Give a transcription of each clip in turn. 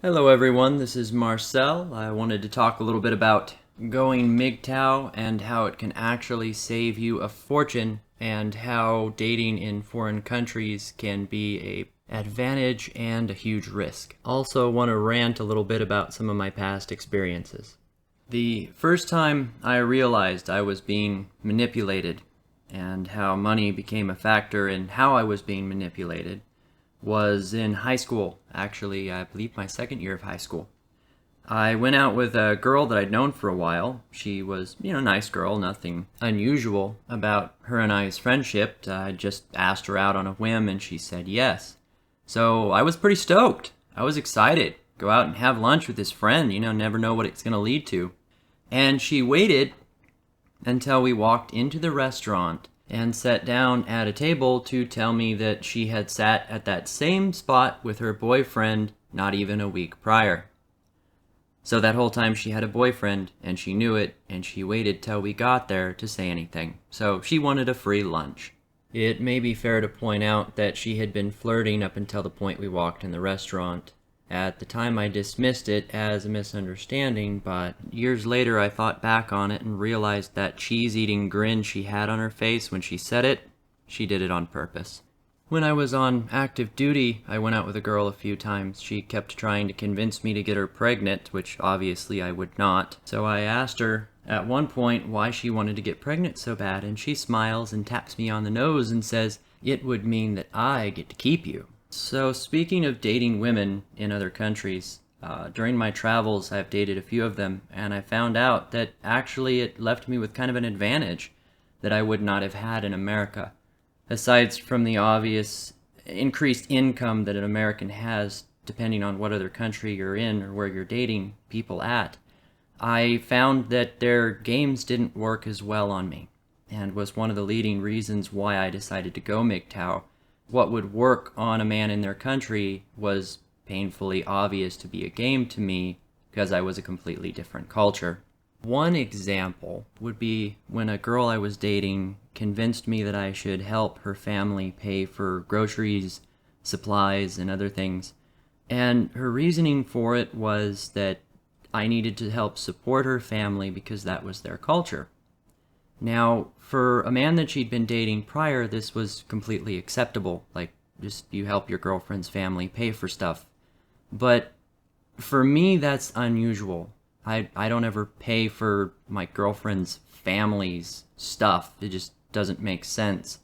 Hello everyone, this is Marcel. I wanted to talk a little bit about going MGTOW and how it can actually save you a fortune and how dating in foreign countries can be a advantage and a huge risk. Also want to rant a little bit about some of my past experiences. The first time I realized I was being manipulated and how money became a factor in how I was being manipulated was in high school. Actually, I believe my second year of high school. I went out with a girl that I'd known for a while. She was, a nice girl, nothing unusual about her and I's friendship. I just asked her out on a whim and she said yes. So I was pretty stoked. I was excited. Go out and have lunch with this friend, never know what it's going to lead to. And she waited until we walked into the restaurant and sat down at a table to tell me that she had sat at that same spot with her boyfriend not even a week prior. So that whole time she had a boyfriend, and she knew it, and she waited till we got there to say anything. So she wanted a free lunch. It may be fair to point out that she had been flirting up until the point we walked in the restaurant. At the time I dismissed it as a misunderstanding, but years later I thought back on it and realized that cheese-eating grin she had on her face when she said it, she did it on purpose. When I was on active duty, I went out with a girl a few times. She kept trying to convince me to get her pregnant, which obviously I would not. So I asked her at one point why she wanted to get pregnant so bad, and she smiles and taps me on the nose and says, "It would mean that I get to keep you." So speaking of dating women in other countries, during my travels I've dated a few of them, and I found out that actually it left me with kind of an advantage that I would not have had in America. Aside from the obvious increased income that an American has depending on what other country you're in or where you're dating people at, I found that their games didn't work as well on me, and was one of the leading reasons why I decided to go MGTOW. What would work on a man in their country was painfully obvious to be a game to me because I was a completely different culture. One example would be when a girl I was dating convinced me that I should help her family pay for groceries, supplies, and other things. And her reasoning for it was that I needed to help support her family because that was their culture. Now, for a man that she'd been dating prior, this was completely acceptable. Like, just you help your girlfriend's family pay for stuff. But for me, that's unusual. I don't ever pay for my girlfriend's family's stuff. It just doesn't make sense.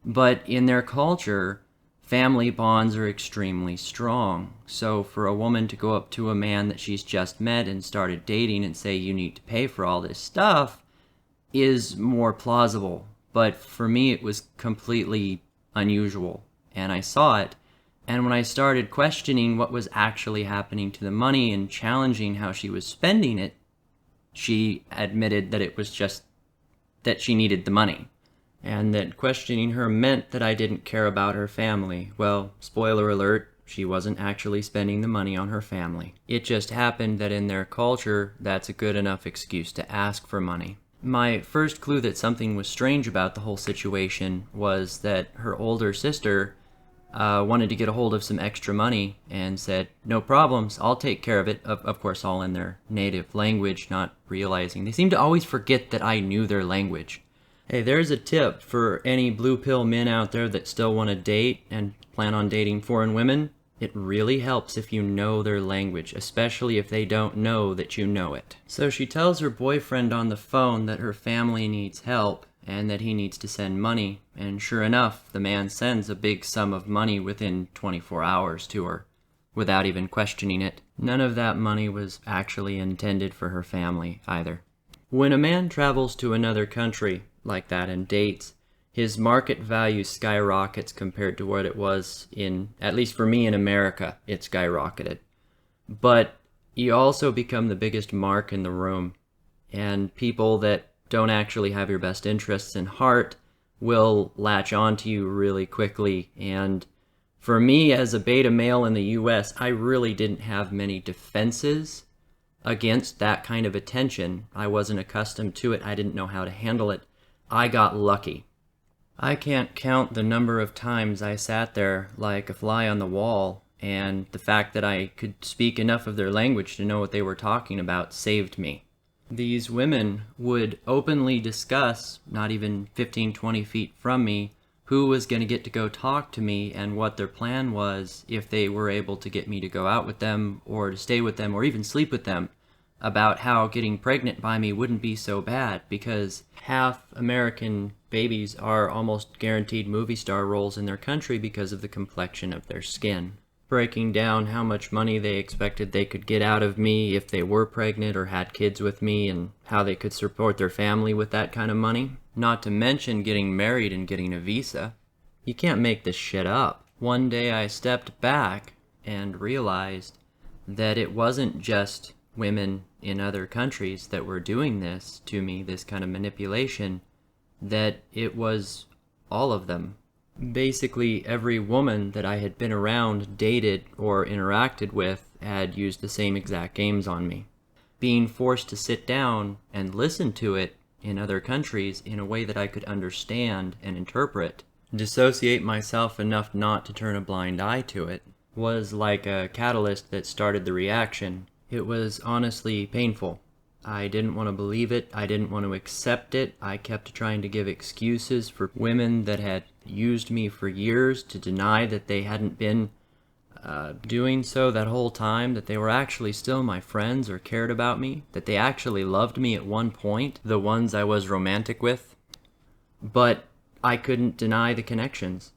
But in their culture, family bonds are extremely strong. So for a woman to go up to a man that she's just met and started dating and say, "You need to pay for all this stuff," is more plausible, but for me it was completely unusual, and I saw it, and when I started questioning what was actually happening to the money and challenging how she was spending it, she admitted that it was just that she needed the money, and that questioning her meant that I didn't care about her family. Well, spoiler alert, she wasn't actually spending the money on her family. It just happened that in their culture, that's a good enough excuse to ask for money. My first clue that something was strange about the whole situation was that her older sister wanted to get a hold of some extra money and said, "No problems, I'll take care of it." Of course, all in their native language, not realizing. They seem to always forget that I knew their language. Hey, there's a tip for any blue pill men out there that still want to date and plan on dating foreign women. It really helps if you know their language, especially if they don't know that you know it. So she tells her boyfriend on the phone that her family needs help and that he needs to send money, and sure enough, the man sends a big sum of money within 24 hours to her, without even questioning it. None of that money was actually intended for her family either. When a man travels to another country like that and dates, his market value skyrockets compared to what it was at least for me in America, it skyrocketed. But you also become the biggest mark in the room, and people that don't actually have your best interests in heart will latch onto you really quickly. And for me, as a beta male in the US, I really didn't have many defenses against that kind of attention. I wasn't accustomed to it. I didn't know how to handle it. I got lucky. I can't count the number of times I sat there like a fly on the wall and the fact that I could speak enough of their language to know what they were talking about saved me. These women would openly discuss, not even 15-20 feet from me, who was going to get to go talk to me and what their plan was if they were able to get me to go out with them or to stay with them or even sleep with them, about how getting pregnant by me wouldn't be so bad because half American babies are almost guaranteed movie star roles in their country because of the complexion of their skin. Breaking down how much money they expected they could get out of me if they were pregnant or had kids with me, and how they could support their family with that kind of money. Not to mention getting married and getting a visa. You can't make this shit up. One day I stepped back and realized that it wasn't just women in other countries that were doing this to me, this kind of manipulation, that it was all of them. Basically, every woman that I had been around, dated, or interacted with had used the same exact games on me. Being forced to sit down and listen to it in other countries in a way that I could understand and interpret, dissociate myself enough not to turn a blind eye to it, was like a catalyst that started the reaction. It was honestly painful. I didn't want to believe it. I didn't want to accept it. I kept trying to give excuses for women that had used me for years to deny that they hadn't been doing so that whole time, that they were actually still my friends or cared about me, that they actually loved me at one point, the ones I was romantic with. But I couldn't deny the connections.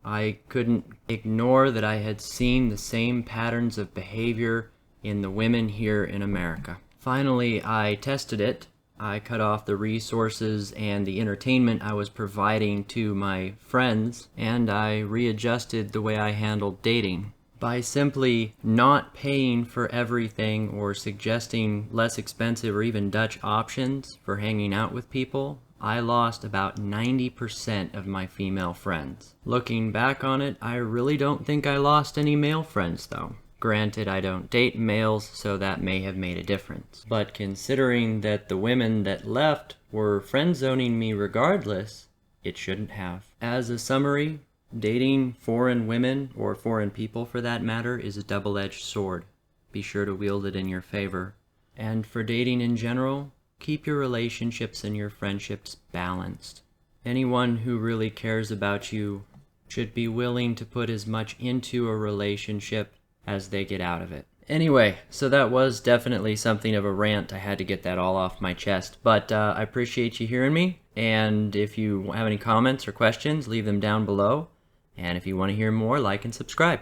I couldn't ignore that I had seen the same patterns of behavior in the women here in America. Finally, I tested it. I cut off the resources and the entertainment I was providing to my friends, and I readjusted the way I handled dating. By simply not paying for everything or suggesting less expensive or even Dutch options for hanging out with people, I lost about 90% of my female friends. Looking back on it, I really don't think I lost any male friends though. Granted, I don't date males, so that may have made a difference. But considering that the women that left were friend-zoning me regardless, it shouldn't have. As a summary, dating foreign women, or foreign people for that matter, is a double-edged sword. Be sure to wield it in your favor. And for dating in general, keep your relationships and your friendships balanced. Anyone who really cares about you should be willing to put as much into a relationship as they get out of it. Anyway, so that was definitely something of a rant. I had to get that all off my chest. But I appreciate you hearing me. And if you have any comments or questions, leave them down below. And if you want to hear more, like and subscribe.